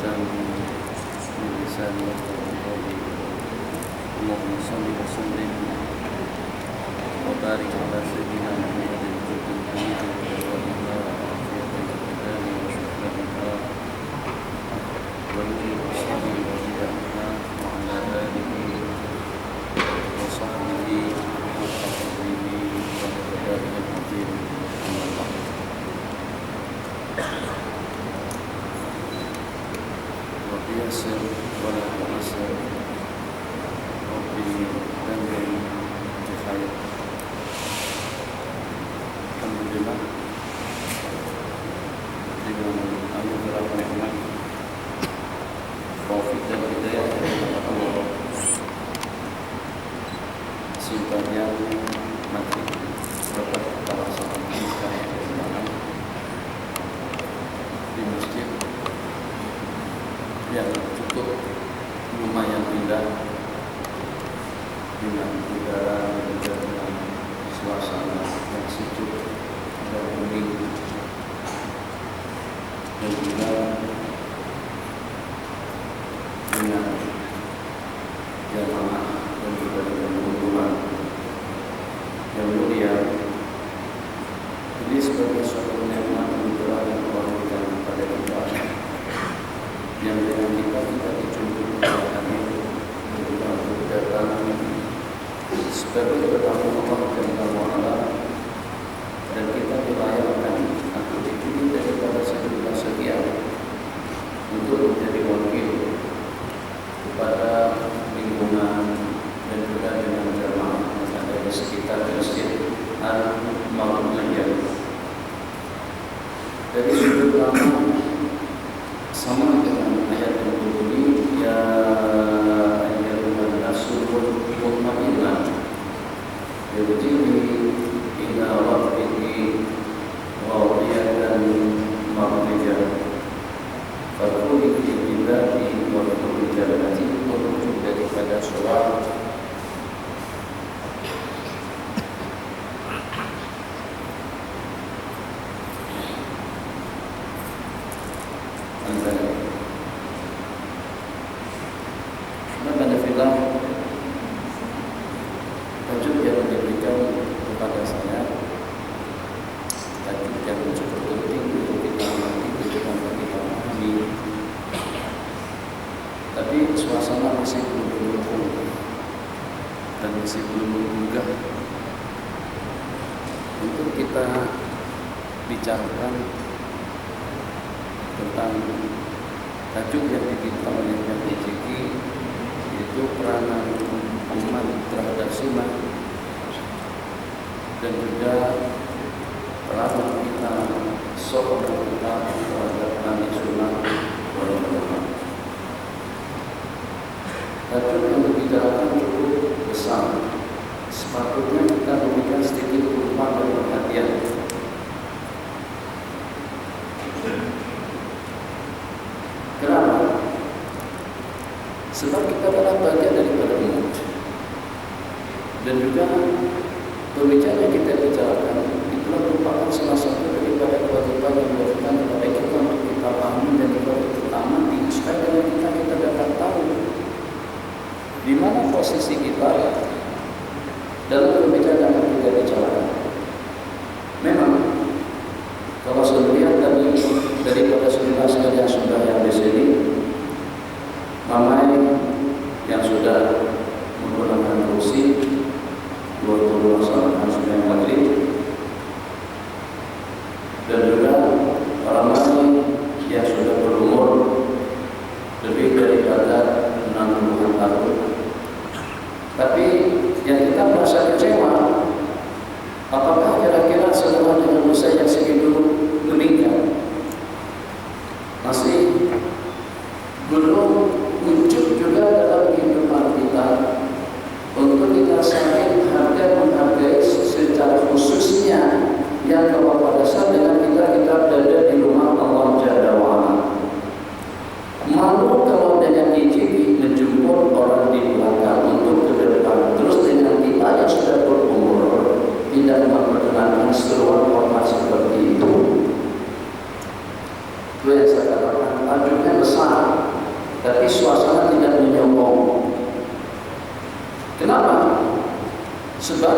من لسان يفقهوا قولي اللهم صل وسلم وبارك على سيدنا محمد الجود الحميد والله وعافية الأقدام وشكرها والمجيب الصبي وضياءها وعلى آله وصحبه وقدره ومقداره العظيم أما بعد. ويسر ولا تعسر ربي دمري بخير. Alhamdulillah dengan anugerah rahmat taufik dan hidayah dari Allah sintanya mati dapat kita laksanakan ibadah di masjid yang cukup lumayan indah dengan udara dan dengan suasana yang sejuk dan hening, dan juga dengan jamaah dan juga dengan kumpulan yang mulia. Ini sebagai suatu nikmat anugerah yang Allah berikan kepada kita, yang dengan kita dijemput oleh kami untuk datang sebagai bertamu Allah Jalla wa'ala, dan kita dilayakkan atau dipilih daripada sejumlah sekian untuk menjadi wakil kepada lingkungan dan juga dengan jamaah yang ada di sekitar Masjid Al-Maghmudiyah. Dari sudut pandang sama dengan ayat yang berbunyi ya ayyuhan nasu mutmainnah yarji'i ila rabbiki radiyatan mardiyah fadkhuli fi ibadi wadkhuli jannati. Merujuk daripada surah tajuk yang diberikan kepada saya, tajuk yang cukup penting untuk kita mengerti, untuk kita pahami. Tapi suasana masih belum mendukung dan masih belum menggugah untuk kita bicarakan tentang tajuk yang dipinta oleh PJK, yaitu peranan umat terhadap sunnah dan juga peranan kita sahabat kita terhadap nabi sunnah wal jamaah. Tajuk yang dibicarakan cukup besar, sepatutnya kita memberikan sedikit ruang dan perhatian. Kenapa? Sebab kita adalah bagian daripada umat, dan juga pembicaraan yang kita bicarakan itulah merupakan salah satu daripada kewajiban yang diwajibkan kepada kita untuk kita pahami dan juga untuk kita amati, supaya dengan kita dapat tahu di mana posisi kita dalam pembicaraan yang kita bicarakan. Memang kalau saya melihat tadi daripada saudara yang sudah yang di sini, ramai yang sudah menggunakan kursi waktu melaksanakan sembahyang maghrib, dan juga ramai yang sudah berumur lebih daripada 60 tahun. Tapi yang kita merasa kecewa, apakah kira-kira setelah dengan usia yang segitu meningkat masih belum muncul juga dalam kehidupan kita untuk kita saling menghargai secara khususnya yang kepada dasar dengan kita berada di rumah Allah Jalla wa'ala. Malu kalau dengan izin menjemput orang di belakang untuk ke depan, terus dengan kita yang sudah berumur tidak memperkenalkan seruan hormat seperti itu. Itu yang saya katakan tajuknya besar, tapi suasana tidak menyombong. Kenapa? Sebab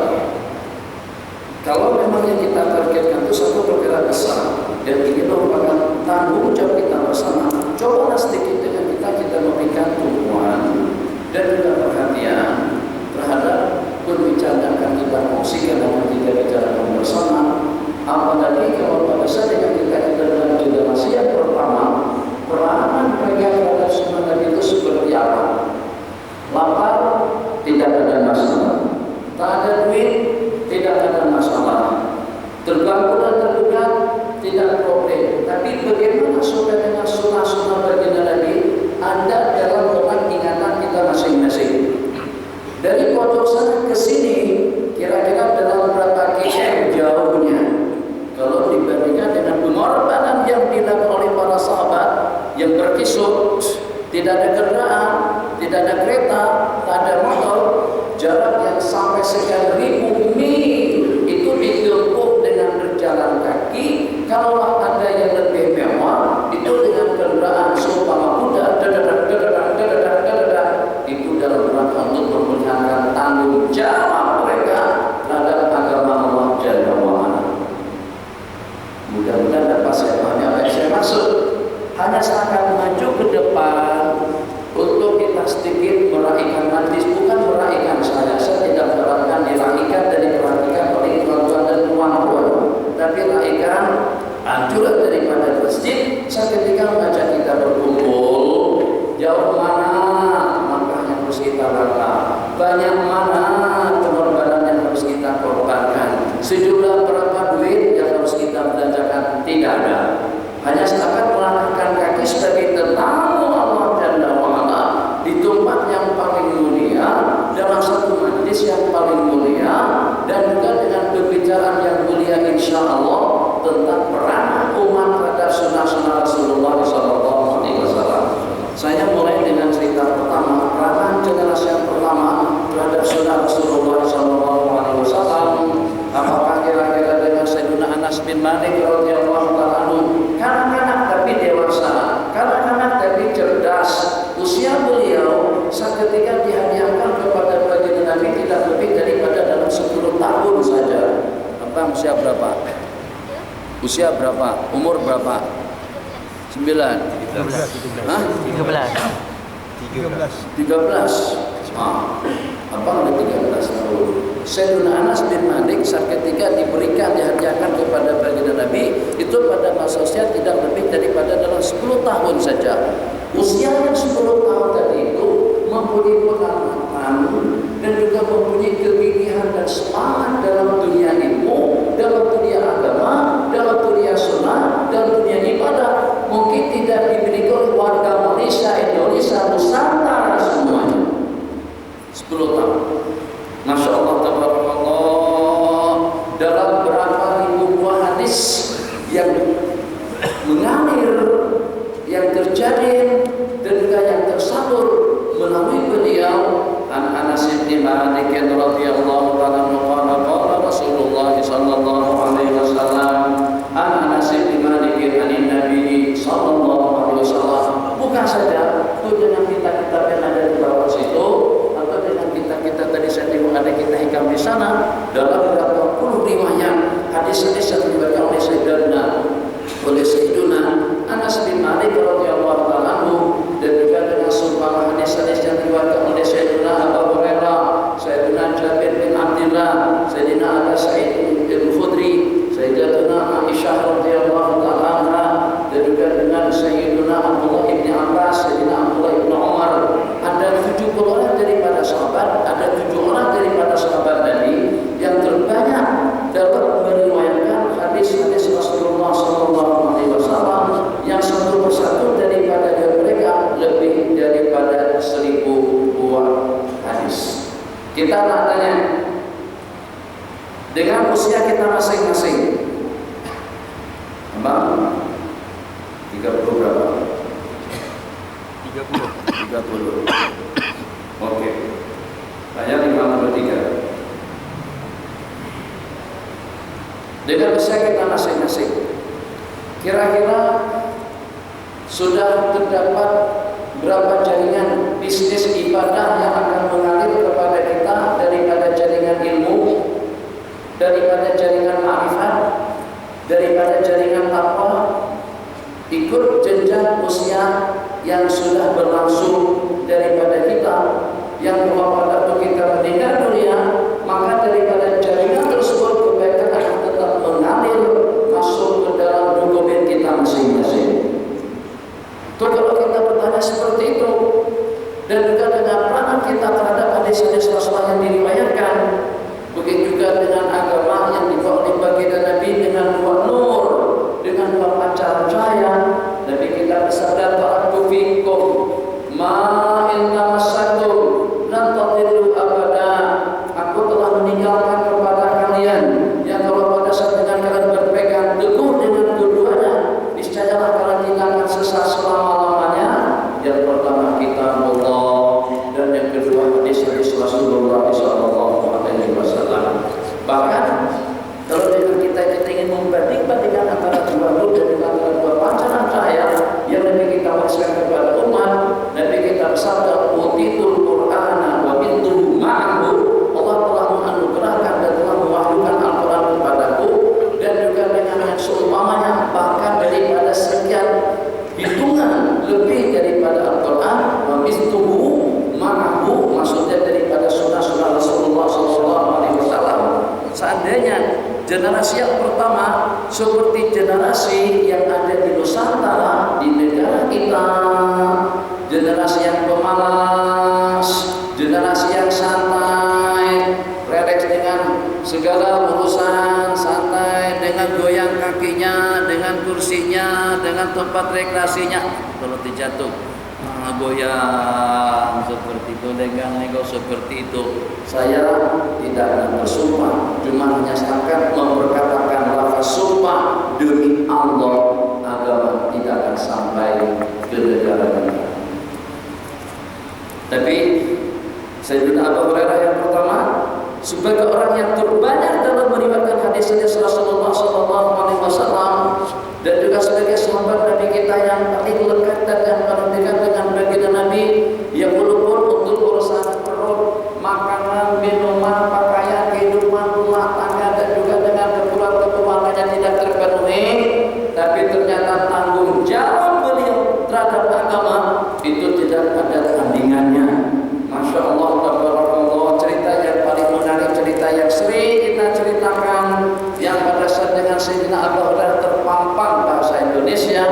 kalau memang yang kita targetkan itu satu perkara besar dan ini merupakan tanggung jawab kita bersama, cobalah sedikit dengan kita memberikan tumpuan dan juga perhatian terhadap pembicaraan yang akan kita kongsikan dan kita bicarakan bersama. Apalagi kalau pada saat yang kita dalam generasi yang pertama, peranan mereka terhadap sunnah Nabi itu seperti apa? Lapar, tidak ada masalah. Tak ada duit, tidak ada masalah. Terganggu dan tergugat, tidak problem. Tapi bagaimana sudah dengan sunnah-sunnah baginda Nabi ada dalam benak ingatan kita masing-masing. Dari pojok sana ke sini, kira-kira dalam berapa km jauhnya? Kalau dibandingkan dengan pengorbanan yang dilakukan oleh para sahabat yang berkisut, tidak ada kendaraan, tidak ada kereta, tak ada motor, jarak yang sampai sekian ribu mil itu ditempuh dengan berjalan kaki. Kalau ada yang lebih mewah, itu dengan kendaraan seumpama kuda, itu dalam rangka untuk mempertahankan tanggung jawab mereka terhadap agama Allah Jalla wa'ala. Mudah-mudahan dapat saya pahami apa yang saya maksud. Hanya seakan maju ke depan untuk kita sedikit meraihkan majlis, bukan meraihkan saya tidak mengharapkan diraihkan dan diperhatikan oleh tuan-tuan dan puan-puan, tapi raihkan anjuran daripada masjid. Seketika mengajak kita berkumpul, jauh mana langkah yang harus kita langkah, banyak mana pengorbanan yang harus kita korbankan, sejumlah berapa duit yang harus kita belanjakan, tidak ada. Hanya setakat melangkahkan kaki sebagai tetamu Allah Jalla wa'ala di tempat yang paling mulia, dalam satu majlis yang paling mulia, dan juga dengan pembicaraan yang mulia insya Allah tentang peran umat terhadap sunnah-sunnah Rasulullah SAW. Saya mulai dengan cerita pertama, peran generasi yang pertama terhadap sunnah Rasulullah SAW. Apakah kira-kira dengan Sayyidina Anas bin Malik radhiyallahu ta'ala anhu, kanak-kanak tapi dewasa, kanak-kanak tapi cerdas. Usia beliau seketika dihadiahkan kepada baginda Nabi tidak lebih daripada dalam 10 tahun saja. Abang usia berapa? Usia berapa? Umur berapa? 9? 13. Hah? 13. Abang ada 13 tahun. Sayyidina Anas bin Malik seketika diberikan dihadiahkan kepada baginda Nabi itu pada masa usia tidak lebih daripada dalam 10 tahun saja. Usia yang 10 tahun tadi itu mempunyai pengalaman dan juga mempunyai kegigihan dan semangat dalam dunia ilmu, dalam dunia agama, dalam dunia sunnah, dalam dunia ibadah. Mungkin tidak dimiliki oleh warga Malaysia, Indonesia, Nusantara semuanya. 10 tahun. Masya Allah, tabarakallah, dalam berapa ribu buah hadis yang mengalir, yang terjadi dan juga yang tersadur melalui beliau. An Anas bin Malik radhiyallahu ta'ala anhu qala Rasulullah sallallahu alaihi wasallam, An Anas bin Malik an Nabi sallallahu alaihi wasallam. Bukan saja itu dengan kita yang ada di bawah situ, atau dengan kita tadi saya tengok ada kita hikam di sana, dalam beberapa puluh riwayat hadis-hadis yang diriwayatkan oleh Sayyidina Anas bin Malik radhiyallahu ta'ala anhu, dan juga dengan seumpama hadis-hadis yang diriwayatkan oleh Sayyidina Abu Hurairah, Sayyidina Jabir bin Abdullah, Sayyidina Abu Sa'id bin Khudri, Sayyidina Aisyah radhiyallahu ta'ala anha, dan juga dengan Sayyidina Abdullah bin Abbas, Sayyidina Abdullah bin Umar. Ada 70 orang daripada sahabat, ada 7 orang daripada sahabat Nabi yang terbanyak dapat meriwayatkan hadis-hadis Rasulullah SAW yang satu persatu daripada mereka lebih daripada 1000 buah hadis. Kita nak tanya, dengan usia kita masing-masing, Abang 30 berapa? 30. Oke. Saya 53. Dengan usia kita masing-masing, kira-kira sudah terdapat berapa jaringan bisnis ibadah yang akan mengalir kepada kita daripada jaringan ilmu, daripada jaringan ma'rifat, daripada jaringan takwa, ikut jenjang usia yang sudah berlangsung daripada kita, yang pada waktu kita meninggal dunia, maka daripada jaringan tersebut kebaikan akan tetap mengalir masuk ke dalam dokumen kita masing-masing. Tuh, kalau kita bertanya seperti itu, dan juga dengan peranan kita terhadap hadis-hadis Rasulullah yang diriwayatkan, begitu juga dengan agama yang dibawa oleh baginda Nabi dengan dua nur, dengan dua pancar cahaya. Nabi kita bersabda, "Ta'atu fikum ma in tamassakum lan tadillu abada." Aku telah meninggalkan kepada kalian yang kalau pada saat dengan kalian berpegang teguh dengan keduanya, niscayalah kalian tidak akan sesat selama-lamanya. Yang pertama kitabullah, dan yang kedua hadis-hadis Rasulullah SAW. Bahkan kalau kita ingin membanding-bandingkan antara dua nur dan antara dua pancaran cahaya yang Nabi kita wariskan kepada umat, Nabi kita bersabda, "Utitul Qur'ana wa mithluhu ma'ahu." Allah telah menganugerahkan dan telah mewahyukan Al-Quran kepadaku, dan juga dengan yang seumpamanya, bahkan daripada sekian hitungan lebih daripada Al-Quran, wa mithluhu ma'ahu, maksudnya daripada sunnah-sunnah Rasulullah SAW. Seandainya generasi yang pertama seperti generasi yang ada di Nusantara, di negara kita, generasi yang pemalas, generasi yang santai, relax dengan segala urusan, santai dengan goyang kakinya, dengan kursinya, dengan tempat rekreasinya. Kalau terjatuh goyang seperti itu, nego seperti itu, saya tidak akan bersumpah, cuma hanya setakat memperkatakan lafaz sumpah demi Allah, agama tidak akan sampai ke negara kita. Tapi Sayyidina Abu Hurairah yang pertama sebagai orang yang terbanyak dalam meriwayatkan hadis-hadis Rasulullah SAW, dan juga sebagai sahabat Nabi kita yang paling lekat dan yang paling dekat dengan baginda Nabi, yang walaupun untuk urusan perut, makanan, minuman, pakaian, kehidupan rumah tangga, dan juga dengan keperluan-keperluannya tidak terpenuhi, tapi ternyata tanggung jawab beliau terhadap agama itu tidak ada tandingannya. Masya Allah, tabarakallah. Cerita yang paling menarik, cerita yang sering kita ceritakan, yang pada saat dengan Sayyidina Abu Hurairah terpampang, bahasa Indonesia,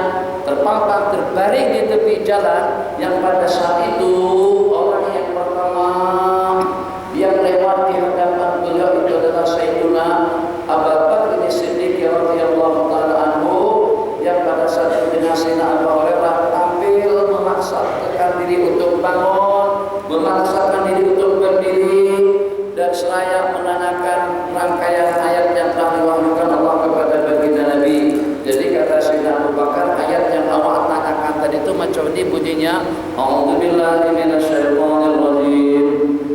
terpampang terbaring di tepi jalan, yang pada saat itu orang yang pertama yang lewat di hadapan beliau itu adalah Sayyidina Abu Bakar As-Siddiq radhiyallahu taala anhu, yang pada saat itu dengan Sayyidina Abu Hurairah tampil memaksakan diri untuk bangun, memaksakan diri untuk berdiri, dan seraya menanyakan rangkaian ayat yang telah diwahyukan Allah kepada baginda Nabi. Jadi kata Sayyidina Abu Bakar, ayat yang Allah tanyakan tadi itu macam ini bunyinya, A'udzubillahi minasyaitonirrajim,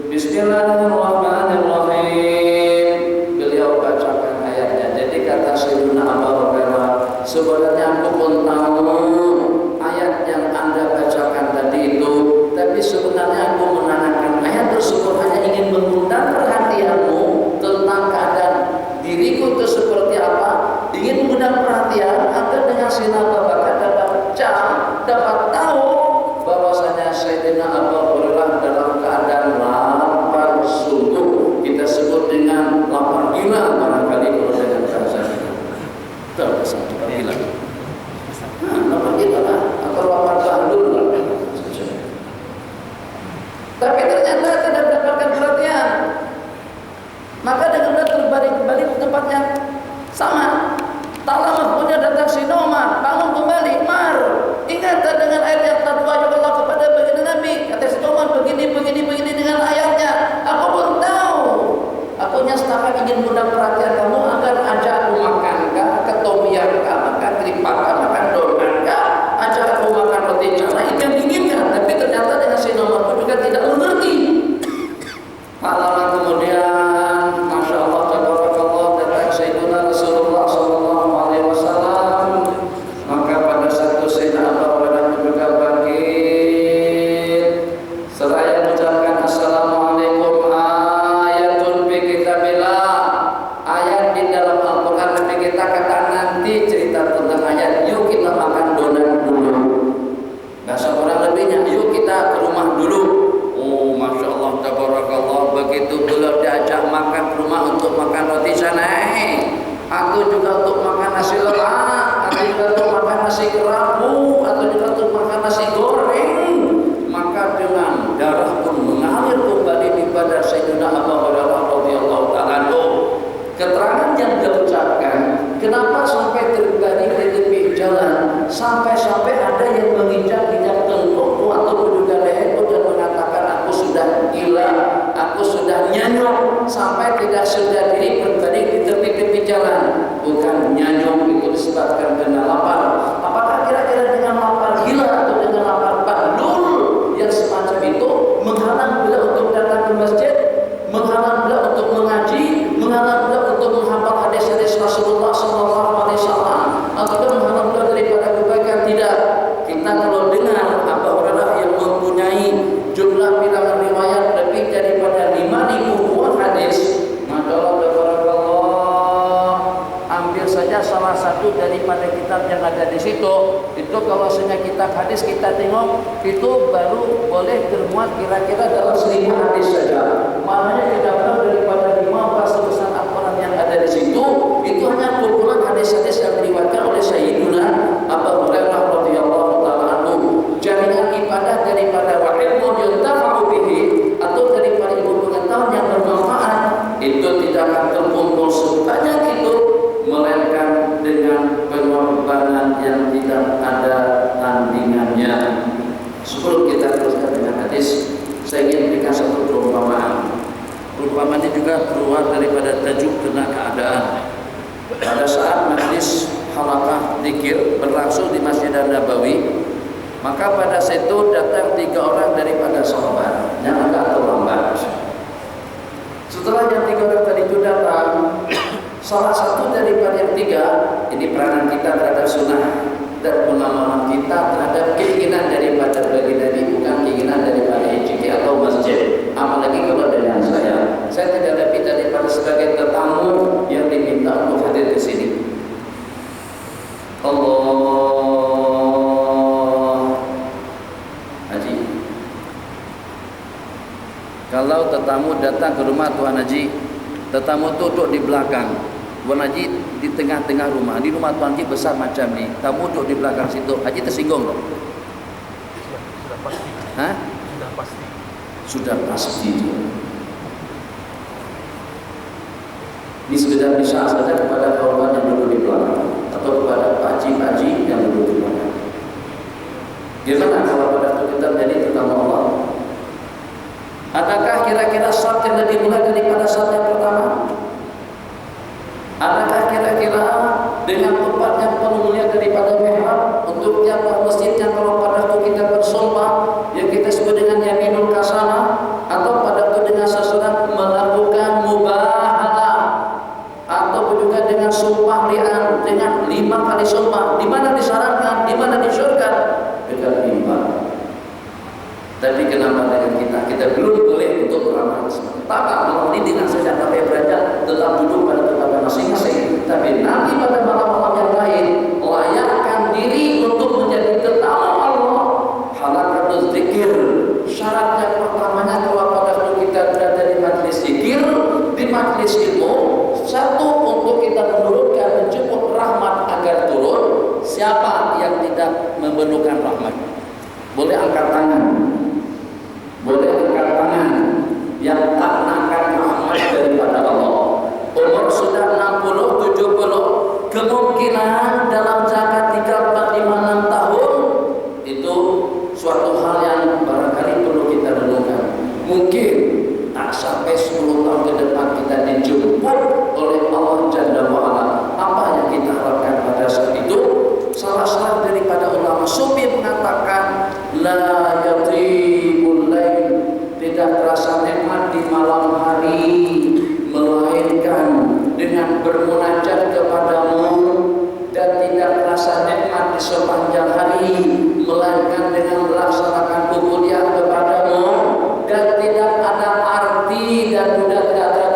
Bismillahirrahmanirrahim. Beliau bacakan ayatnya. Jadi kata Sayyidina Abu Hurairah, sebenarnya aku pun tahu ayat yang Anda bacakan tadi itu, tapi sebenarnya aku menanyakan ayat tersebut hanya ingin mengundang perhatianmu tentang keadaan diriku itu seperti apa, ingin mengundang perhatian agar dengan Sayyidina Abu Bakar dapat tahu bahwasanya Sayyidina Abu Hurairah dalam keadaan lapar sungguh, kita sebut dengan lapar gila barangkali kalau dengan bahasa kita. Terus gila. Lapar gila lah, atau lapar bahlul lah. Tapi ternyata tidak mendapatkan perhatian. Maka dengan benar terbalik kembali ke tempatnya sama. Tak lama kemudian datang si Umar, bangun kembali, Mar, ingat dengan ayat yang telah diwahyukan Allah kepada baginda Nabi. Kata sampai ada yang menginjak-injak tengkukku ataupun juga leherku dan mengatakan aku sudah gila, aku sudah nyanyok, sampai tidak sedar diri berbaring di tepi-tepi jalan. Bukan nyanyok itu disebabkan karena lapar. Apakah kira-kira dengan lapar gila atau dengan lapar bandul yang semacam itu menghalang beliau untuk datang ke masjid, menghalang beliau untuk mengaji, menghalang beliau untuk menghafal hadis-hadis Rasulullah SAW, atau menghalang beliau daripada kebaikan? Tidak. Kita kalau dengar Abu Hurairah yang mempunyai jumlah bilangan riwayat lebih daripada 5.000 buah hadis, maka ambil saja salah satu daripada kitab yang ada di situ. Itu kalau hanya kitab hadis kita tengok, itu baru boleh termuat kira-kira dalam 1.000 hadis saja. Maknanya tidak tahu daripada 15 besar Al-Quran yang ada di situ, itu hanya kumpulan hadis-hadis yang diriwayatkan oleh Sayyiduna Abu Hurairah radhiyallahu taala anhu. Jaringan ibadah daripada wa ilmun yuntafa'u bihi, atau daripada ilmu pengetahuan yang bermanfaat, itu tidak akan terkumpul sebanyak itu, melainkan dengan pengorbanan yang tidak ada tandingannya. Sebelum kita teruskan dengan hadis, saya ingin berikan satu perumpamaan. Perumpamaan ini juga keluar daripada tajuk kena keadaan. Pada saat majlis halaqah dzikir berlangsung di Masjid Nabawi, maka pada situ datang 3 orang daripada sahabat yang agak terlambat. Setelah yang 3 orang tadi itu datang, salah satu daripada yang 3, ini peranan kita terhadap sunnah dan pemahaman kita terhadap keinginan daripada bagi bukan keinginan daripada HJT atau masjid. Apalagi kalau dengan saya tidak lebih daripada sebagai tetamu yang diminta untuk hadir di sini. Allah Haji, kalau tetamu datang ke rumah Tuan Haji, tetamu duduk di belakang, Tuan Haji di tengah-tengah rumah. Di rumah Tuan Haji besar macam ni, tamu duduk di belakang situ, Haji tersinggung tak? Sudah pasti. Hah? Sudah pasti. Sudah pasti. Ini sekedar bisa saja kepada korban yang duduk di belakang, atau kepada pakcik-pakcik yang duduk di belakang. Gimana kalau pada waktu kita menjadi tetamu Allah? Adakah kira-kira syarat yang lebih mulia daripada syarat yang pertama? Adakah kira-kira dengan tempat yang paling mulia daripada mihrab untuk tiap masjid yang kalau pada waktu kita bersumpah yang kita sebut dengan yaminul kasana, atau pada waktu dengan seseorang melakukan mubahalah, atau juga dengan sumpah li'an dengan 5 kali sumpah, di mana disarankan, di mana disyurkan dengan 5. Tapi kenapa dengan kita belum boleh untuk beramal seperti tak malam ini dengan saja sampai berada tetap duduk pada tempat masing-masing, tapi nanti pada malam-malam yang lain layakkan diri untuk menjadi tetamu Allah. Halaqatul zikir, syarat yang pertamanya kalau pada waktu kita berada di majlis zikir, di majlis ilmu, satu untuk kita menurunkan menjemput rahmat agar turun. Siapa yang tidak memerlukan rahmat? Boleh angkat tangan. Boleh angkat tangan yang tak nakkan rahmat daripada Allah. Umur sudah 60, 70, kemungkinan dalam jangka 3, 4, 5, 6 tahun itu suatu hal yang barangkali perlu kita renungkan. Mungkin tak sampai 10 tahun ke depan kita dijemput oleh Allah Jalla wa'ala. Apa yang kita harapkan pada saat itu? Salah daripada ulama sufi mengatakan la yatibul lail, tidak terasa nikmat di malam hari, melainkan dengan bermunajat kepadamu, dan tidak terasa nikmat di sepanjang hari, melainkan dengan melaksanakan ubudiyah kepadamu, dan tidak ada arti dan tidak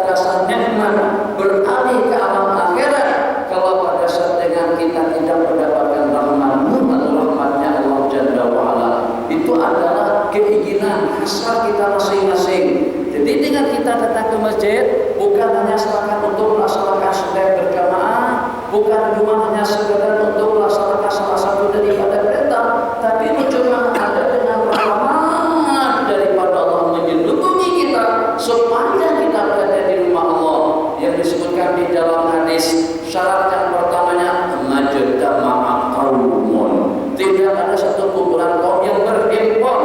terasa nikmat beralih ke alam akhirat kalau pada saat dengan kita tidak mendapatkan rahmat-Mu atau rahmatnya Allah Jalla wa'ala. Itu adalah keinginan hasrat kita masing-masing. Jadi dengan kita datang ke masjid, bukan hanya sekedar untuk melaksanakan salat berjamaah, bukan cuma hanya sekedar untuk melaksanakan salah satu daripada perintah, tapi cuma ada dengan rahmat daripada Allah menyelubungi kita sepanjang kita berada di rumah Allah, yang disebutkan di dalam hadis. Syarat yang pertamanya majtama'a qaumun, tidak dia ada satu kumpulan kaum yang berhimpun.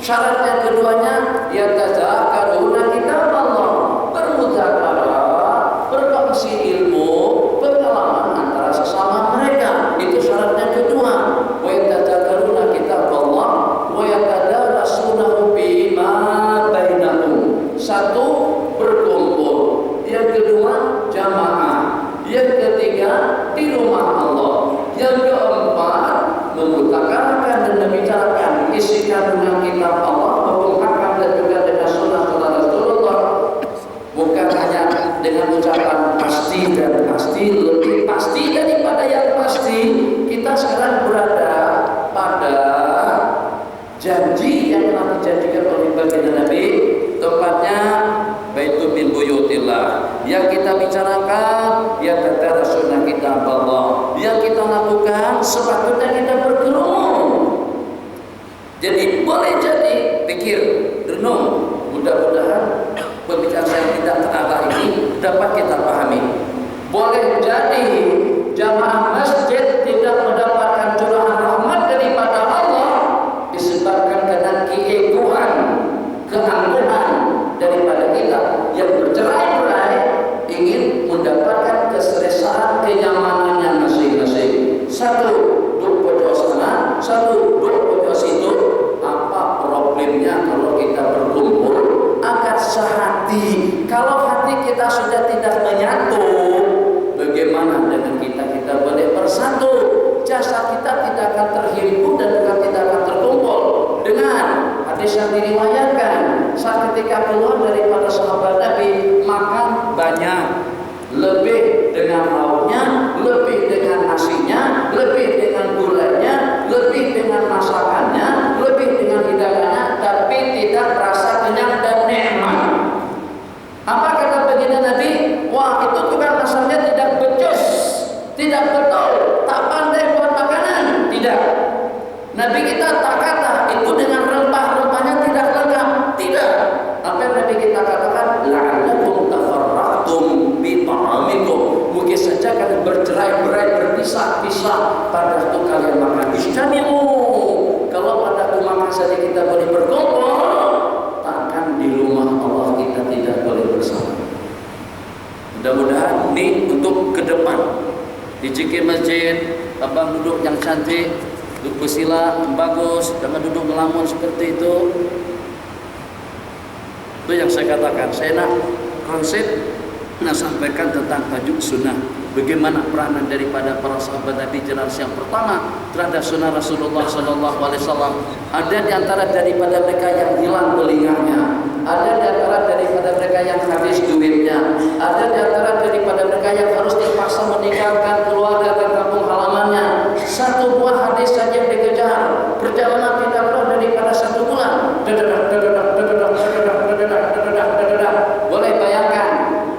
Syarat yang keduanya yatazakkaruna kitab Allah, bermuzakarah, berkongsi ilmu, pengalaman antara sesama mereka. Itu syaratnya kedua. Wa yatazakkaruna kitab Allah wa yatadarasunahu bima bainahum. Satu, berkumpul. Yang kedua, jamaah. Yang ketiga, di rumah Allah. Yang keempat, memutakarkan dan membicarakan isi kandungan kitab Allah, mengumpulkan dan juga dengan sunnah Rasulullah. Bukan hanya dengan ucapan pasti dan pasti, lebih pasti daripada yang pasti. Kita sekarang berada pada janji yang telah dijanjikan oleh baginda Nabi, tempatnya Baitul min buyutillah. Yang kita bicarakan ya tadarasuna kitab Allah. Yang kita lakukan sepatutnya kita berkerumun. Jadi boleh jadi pikir, renung. Mudah-mudahan pembicaraan yang tidak terarah ini dapat kita pahami. Boleh jadi jamaah masjid tidak mendapatkan curahan rahmat daripada Allah disebabkan karena keegoan, keangkuhan daripada kita yang bercerai-berai ingin mendapatkan keselesaan kenyamanannya masing-masing. Satu duduk pojok sana, satu duduk pojok situ. Apa problemnya kalau kita berkumpul agar sehati? Kalau hati kita sudah tidak menyatu, bagaimana dengan kita boleh bersatu? Jasa kita tidak akan terhimpun dan juga tidak akan terkumpul. Dengan hadis yang diriwayatkan, saat ketika keluar daripada sahabat Nabi, makan banyak, lebih dengan lauknya, lebih dengan nasinya, lebih dengan gulanya, lebih dengan masakannya, lebih dengan hidangannya, tapi tidak merasa kenyang dan nikmat. Apa kata baginda Nabi? Wah, itu tukang masaknya tidak becus, tidak betul, tak pandai buat makanan. Tidak. Nabi kita tak kata itu dengan rempah-rempahnya tidak lengkap. Tidak. Apa yang Nabi kita katakan? La'allakum tafarraqtum bi ta'amikum. Mungkin saja kalian bercerai-berai, berpisah-pisah pada waktu kalian makan. Istami'u. Kalau pada waktu makan saja kita boleh berkumpul, takkan di rumah Allah kita tidak boleh bersama. Mudah-mudahan ini untuk ke depan. Di Cikir Masjid, abang duduk yang cantik, duduk bersila yang bagus, jangan duduk melamun seperti itu. Itu yang saya katakan. Saya nak konsep sampaikan tentang tajuk sunnah. Bagaimana peranan daripada para sahabat Nabi generasi yang pertama terhadap sunnah Rasulullah SAW. Ada di antara daripada mereka yang hilang telinganya, ada di antara daripada mereka yang habis duitnya, ada di antara daripada mereka yang harus dipaksa meninggalkan keluarga dan kampung halamannya. Satu buah hadis saja yang dikejar. Perjalanan kita keluar daripada 1 bulan. Boleh bayangkan,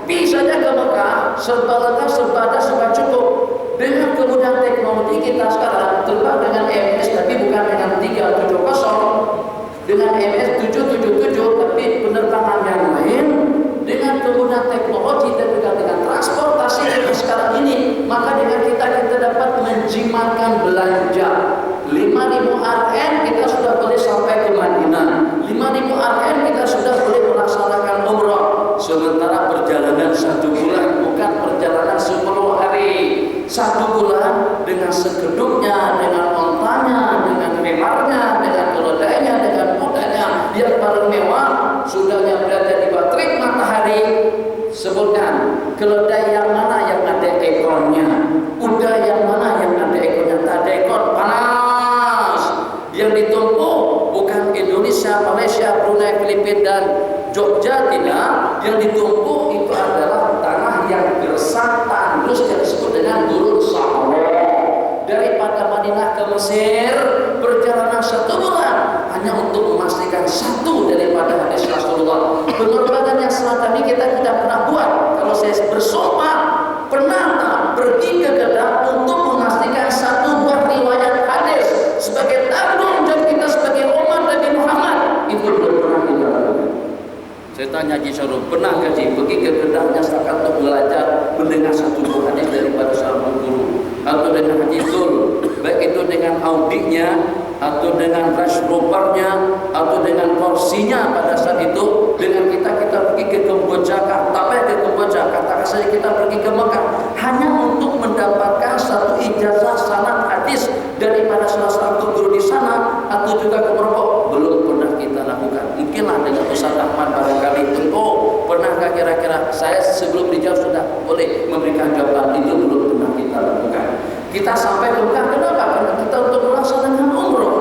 bisa saja ke Mekah, serba lengkap, serba ada, serba cukup. Dengan kemudahan teknologi kita sekarang terbang dengan MS, tapi bukan dengan 370, dengan MS 777, tapi penerbangan yang lain. Dengan kemudahan teknologi dan juga dengan transportasi yang sekarang ini, maka dengan kita dapat menjimatkan belanja. 5.000 Rm kita sudah boleh sampai ke Madinah. 5.000 Rm kita sudah boleh melaksanakan umrah. Sementara perjalanan 1 bulan, bukan perjalanan 10 hari. 1 bulan dengan sekedupnya, dengan ontanya, dengan memarnya, dengan keledainya, dengan kudanya yang paling mewah, sudahnya berada di bawah terik matahari. Sebutkan keledai yang mana yang ada ekornya, kuda yang mana yang ada ekornya, tak ada ekor, panas. Yang ditumpuk bukan Indonesia, Malaysia, Brunei, Filipina dan Jogja, tidak. Yang ditumpuk itu adalah tanah yang gersang, tandus, yang disebut dengan gurun sahara. Daripada Madinah ke Mesir perjalanan 1 bulan hanya untuk memastikan satu daripada hadis Rasulullah. Penerbangan yang selatan ini kita tidak pernah buat. Kalau saya bersumpah, pernah tak pergi ke Jeddah untuk memastikan 1 buah riwayat hadis sebagai tanggung jawab kita sebagai umat Nabi Muhammad. Itu belum pernah kita lakukan. Saya tanya Haji Syarul, pernah gaji pergi ke Jeddahnya setakat untuk belajar mendengar satu buah hadis daripada seorang guru, atau dengan hadithul, baik itu dengan audiknya, atau dengan rush ropernya, atau dengan porsinya pada saat itu. Dengan kita pergi ke Kamboja, tapi ke Kamboja, katakan saja kita pergi ke Mekah, hanya untuk mendapatkan satu ijazah sanad hadis daripada salah satu guru di sana, atau juga ke Merokok, belum pernah kita lakukan. Mungkinlah dengan Ustaz Ahmad barangkali tentu pernahkah kira-kira, saya sebelum dijawab sudah boleh memberikan jawaban, itu belum pernah kita lakukan. Kita sampai ke Mekah, kenapa? Karena kita untuk melaksanakan umroh.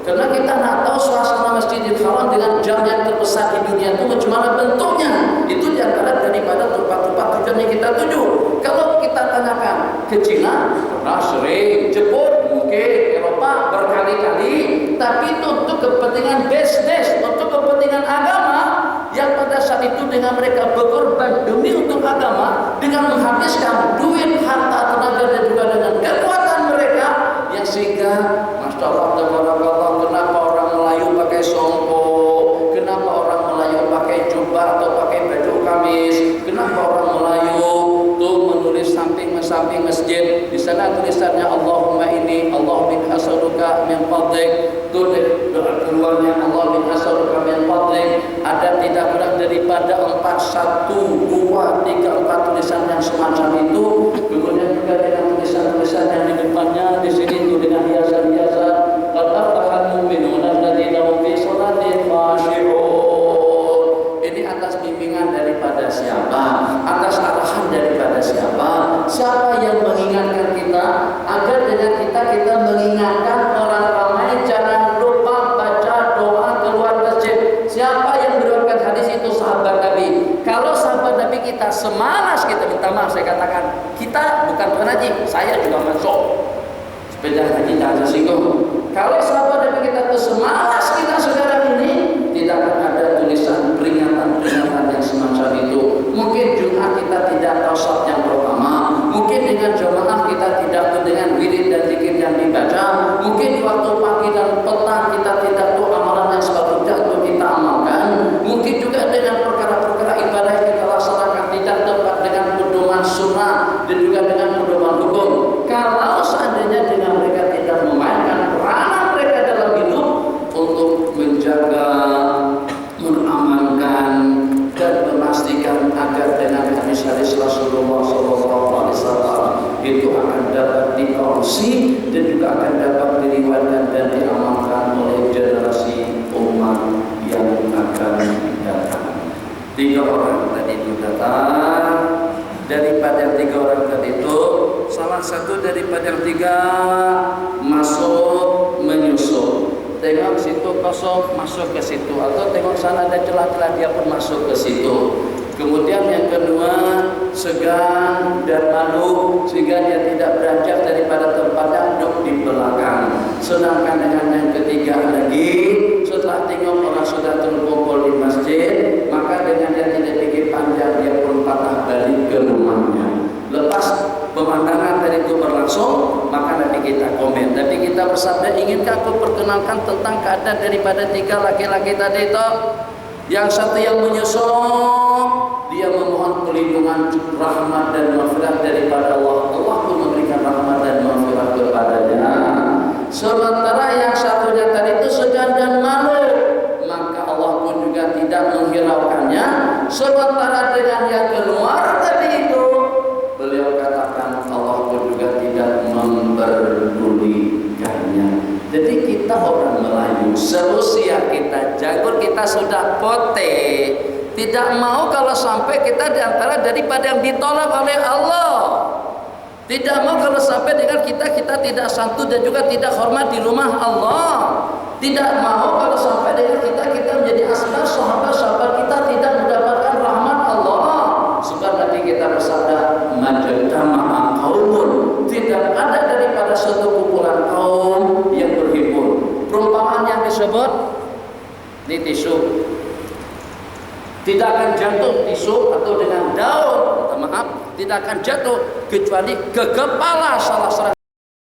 Karena kita tidak tahu suasana Masjidil Haram dengan jam yang terbesar di dunia itu bagaimana bentuknya. Itu diantara daripada tempat-tempat tujuan yang kita tuju. Kalau kita tanyakan ke Cina, pernah sering, Jepun, mungkin Eropa berkali-kali, tapi itu untuk kepentingan bisnis, untuk kepentingan agama, yang pada saat itu dengan mereka berkorban demi untuk agama, dengan menghabiskan duit, harta, tenaga, dan juga dengan kekuatan mereka, yang sehingga Masya Allah, kenapa orang Melayu pakai songko, kenapa orang Melayu pakai jubah atau pakai baju kamis, kenapa orang Melayu tuh menulis samping masjid, di sana tulisannya Allahumma ini, Allah min as'aluka min fadlik, tuh doa keluarnya Allah min as'aluka min fadlik, ada tidak kurang daripada 4, 1, 2, 3, 4 tulisan yang semacam itu. Kemudian juga dengan tulisan-tulisan yang di depannya, di sini itu dengan hiasan-hiasan, qad aflahal mu'minuna alladzina hum fi sholatihim khashi'un. Ini atas bimbingan daripada siapa? Atas arahan daripada siapa? Siapa yang mengingatkan kita agar dengan kita mengingatkan orang ramai jangan lupa baca doa keluar masjid. Siapa yang berikan hadis itu? Sahabat Nabi. Kalau sahabat Nabi kita semalas, kita minta maaf, saya katakan kita bukan pengaji, saya juga masuk sepeda haji tak tersinggung. Kalau sahabat Nabi kita semalas kita sekarang ini, tidak akan ada tulisan peringatan-peringatan yang semacam itu. Mungkin Jumat kita tidak tahu saat yang pertama, mungkin dengan jamaah kita tidak tahu dengan wirid dan zikir yang dibaca, mungkin di waktu pagi dan petang kita tidak tahu amalan yang sepatutnya untuk kita amalkan, mungkin juga dengan perkara-perkara ibadah yang kita laksanakan tidak tepat dengan pedoman sunnah dan juga dengan pedoman hukum. Kalau seandainya dengan mereka tidak memainkan peranan mereka dalam hidup untuk menjaga, mengamankan dan memastikan agar dengan hadis-hadis Rasulullah SAW itu akan dapat diadopsi dan juga akan dapat diriwayatkan dan diamalkan oleh generasi umat yang akan datang. 3 orang tadi itu datang. Daripada yang 3 orang tadi itu, salah satu daripada yang 3 masuk menyusul. Tengok situ kosong, masuk ke situ, atau tengok sana ada celah-celah, dia pun masuk ke situ. Kemudian yang kedua, segan dan malu sehingga dia tidak beranjak daripada tempatnya, duduk di belakang. Sedangkan dengan yang ketiga lagi, setelah tengok orang sudah terkumpul di masjid, maka dengan dia tidak pikir panjang, dia pun patah balik ke rumahnya. Lepas pemandangan dari itu berlangsung, maka nanti kita komen. Tapi kita bersabda, inginkah aku perkenalkan tentang keadaan daripada 3 laki-laki tadi itu? Yang satu yang menyusul, dia memohon perlindungan, rahmat dan maghfirah daripada Allah. Allah pun memberikan rahmat dan maghfirah kepadanya. Sementara yang satunya tadi itu segan dan malu, maka Allah pun juga tidak menghiraukannya. Sementara dengan yang keluar tadi itu, beliau katakan Allah pun juga tidak memperdulikannya. Jadi kita orang Melayu, seusia kita, janggut kita sudah pote, tidak mau kalau sampai kita diantara daripada yang ditolak oleh Allah. Tidak mau kalau sampai dengan kita tidak santun dan juga tidak hormat di rumah Allah. Tidak mau kalau sampai dengan kita menjadi asbab sahabat-sahabat kita tidak mendapatkan rahmat Allah. Sebab nanti kita bersabda, majtama'a qaumun, tidak ada daripada satu kumpulan kaum yang berhimpun. Perumpamaan yang disebut di tisu, tidak akan jatuh tisu atau dengan daun, maaf, tidak akan jatuh kecuali ke kepala salah seorang